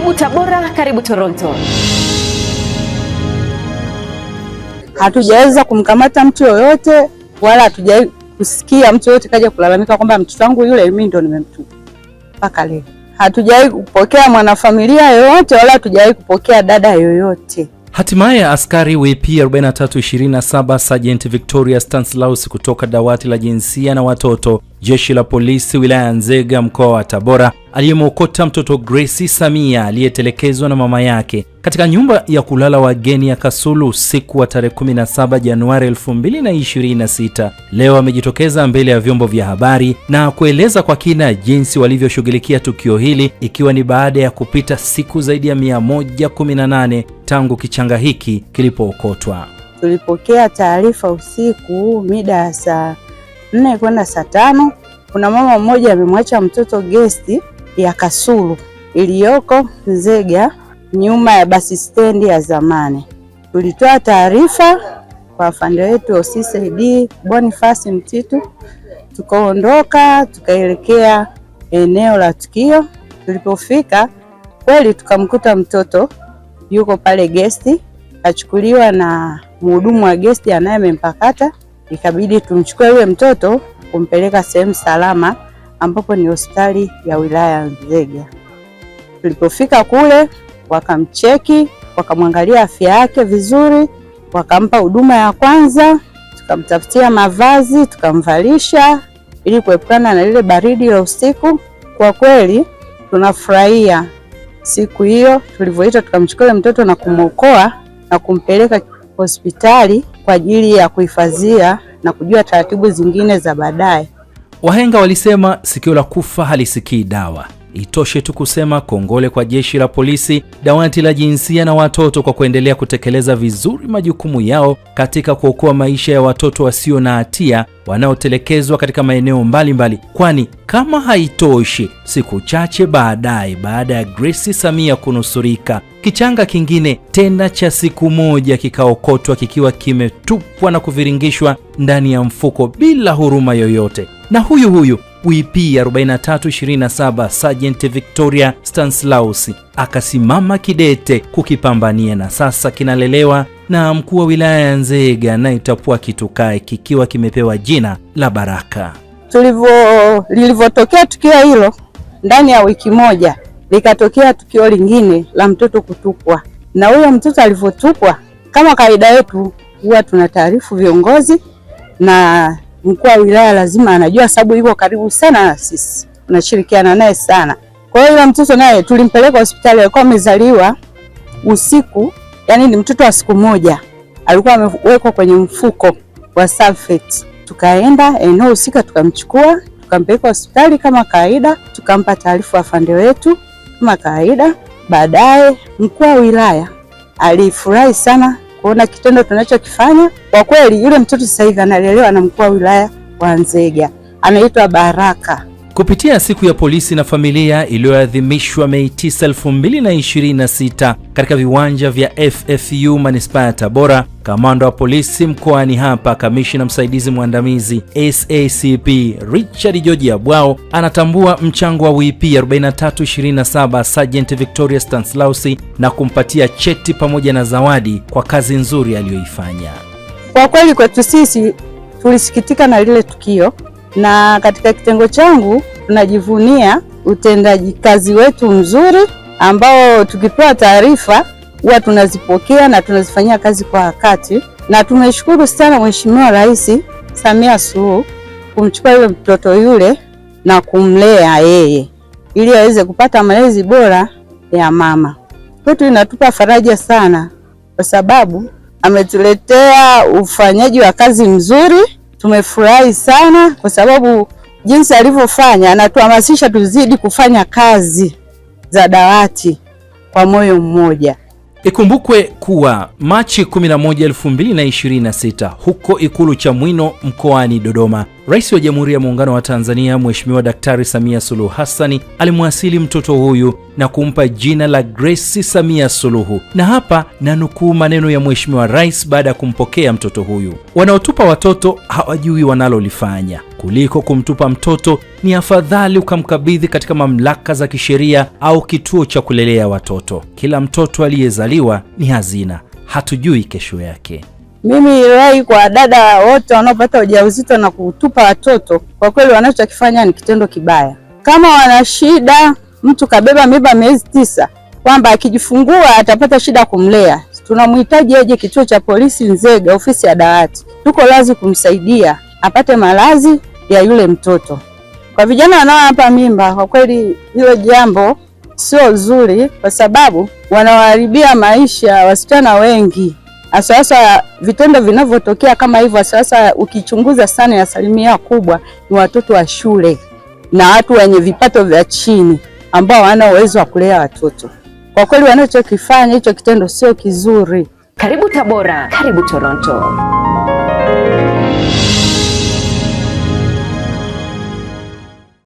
Karibu Tabora, karibu Toronto. Hatujaweza kumkamata mtu yoyote wala hatujawahi kusikia mtu yoyote kaja kulalamika kwamba mtoto wangu yule mimi ndo nimemtupa. Mpaka leo hatujawahi kupokea mwanafamilia yoyote wala hatujawahi kupokea dada yoyote. Hatimaye askari WP 4327 Sergeant Victoria Stanislaus kutoka dawati la jinsia na watoto jeshi la polisi wilaya Nzega mkoa wa Tabora aliyemwokota mtoto Grace Samia aliyetelekezwa na mama yake katika nyumba ya kulala wageni ya Kasulu siku wa tarehe 17 Januari 2026 leo amejitokeza mbele ya vyombo vya habari na kueleza kwa kina jinsi walivyoshughulikia tukio hili, ikiwa ni baada ya kupita siku zaidi ya 118 tangu kichanga hiki kilipookotwa. Tulipokea taarifa usiku mida ya saa 4 kwenda saa 5. Kuna mama mmoja amemwacha mtoto gesti ya Kasulu iliyoko Nzega nyuma ya basi stendi ya zamani. Tulitoa taarifa kwa afande wetu OCD Boniface Mtitu, tukaondoka tukaelekea eneo la tukio. Tulipofika kweli tukamkuta mtoto yuko pale gesti, achukuliwa na mhudumu wa gesti anayempakata. Ikabidi tumchukue yule mtoto kumpeleka sehemu salama ambapo ni hospitali ya wilaya ya Nzega. Tulipofika kule wakamcheki, wakamwangalia afya yake vizuri, wakampa huduma ya kwanza, tukamtafutia mavazi, tukamvalisha ili kuepukana na ile baridi la usiku. Kwa kweli tunafurahia siku hiyo tulivyoita tukamchukua mtoto na kumwokoa na kumpeleka hospitali kwa ajili ya kuhifadhia na kujua taratibu zingine za baadaye. Wahenga walisema sikio la kufa halisikii dawa. Itoshe tu kusema kongole kwa jeshi la polisi, dawati la jinsia na watoto kwa kuendelea kutekeleza vizuri majukumu yao katika kuokoa maisha ya watoto wasio na hatia wanaotelekezwa katika maeneo mbalimbali. Kwani kama haitoshi, siku chache baadaye baada ya Grace Samia kunusurika, kichanga kingine tena cha siku moja kikaokotwa kikiwa kimetupwa na kuviringishwa ndani ya mfuko bila huruma yoyote. Na huyu WP 4327 Sergeant Victoria Stanislaus akasimama kidete kukipambania, na sasa kinalelewa na mkuu wa wilaya ya Nzega na itapua kitukae kikiwa kimepewa jina la Baraka. Lilivyotokea tukio hilo, ndani ya wiki moja likatokea tukio lingine la mtoto kutupwa. Na huyo mtoto alivyotupwa, kama kawaida yetu huwa tunataarifu viongozi na mkuu wa wilaya lazima anajua, sababu yuko karibu sana na sisi, tunashirikiana naye sana. Kwa hiyo yule mtoto naye tulimpeleka hospitali, alikuwa amezaliwa usiku, yani ni mtoto wa siku moja, alikuwa amewekwa kwenye mfuko wa sulfate. Tukaenda eneo husika tukamchukua, tukampeleka hospitali kama kawaida, tukampa taarifa afande wetu kama kawaida. Baadaye mkuu wa wilaya alifurahi sana kuona kitendo tunachokifanya. Kwa kweli yule mtoto sasa hivi analelewa na mkuu wa wilaya wa Nzega, anaitwa Baraka. Kupitia siku ya polisi na familia iliyoadhimishwa Mei 9, 2026 katika viwanja vya FFU Manispaa ya Tabora, kamanda wa polisi mkoani hapa, kamishna msaidizi mwandamizi SACP Richard George Abwao anatambua mchango wa WP 4327 Sergeant Victoria Stanislaus na kumpatia cheti pamoja na zawadi kwa kazi nzuri aliyoifanya. Kwa kweli kwetu sisi tulisikitika na lile tukio, na katika kitengo changu tunajivunia utendaji kazi wetu mzuri ambao tukipewa taarifa huwa tunazipokea na tunazifanyia kazi kwa wakati. Na tumeshukuru sana Mheshimiwa Rais Samia Suluhu kumchukua yule mtoto yule na kumlea yeye ili aweze kupata malezi bora ya mama. Kwetu inatupa faraja sana kwa sababu ametuletea ufanyaji wa kazi mzuri. Tumefurahi sana kwa sababu jinsi alivyofanya anatuhamasisha tuzidi kufanya kazi za dawati kwa moyo mmoja. Ikumbukwe kuwa Machi 11, 2026 huko Ikulu Chamwino mkoani Dodoma, Rais wa Jamhuri ya Muungano wa Tanzania Mheshimiwa Daktari Samia Suluhu Hassan alimwasili mtoto huyu na kumpa jina la Grace Samia Suluhu. Na hapa nanukuu maneno ya Mheshimiwa Rais baada ya kumpokea mtoto huyu: wanaotupa watoto hawajui wanalolifanya. kuliko kumtupa mtoto, ni afadhali ukamkabidhi katika mamlaka za kisheria au kituo cha kulelea watoto. Kila mtoto aliyezaliwa ni hazina, hatujui kesho yake. Mimi rai kwa dada wote wanaopata ujauzito na kutupa watoto, kwa kweli wanachokifanya ni kitendo kibaya. Kama wana shida, mtu kabeba mimba miezi 9, kwamba akijifungua atapata shida kumlea, tunamhitaji aje kituo cha polisi Nzega, ofisi ya dawati. Tuko lazi kumsaidia apate malazi ya yule mtoto. Kwa vijana wanaoapa mimba, kwa kweli hilo jambo sio zuri, kwa sababu wanawaharibia maisha wasichana wengi. Sasa vitendo vinavyotokea kama hivyo, sasa ukichunguza sana, asilimia kubwa ni watoto wa shule na watu wenye vipato vya chini ambao hawana uwezo wa kulea watoto. Kwa kweli wanachokifanya hicho kitendo sio kizuri. Karibu Tabora, karibu Toronto.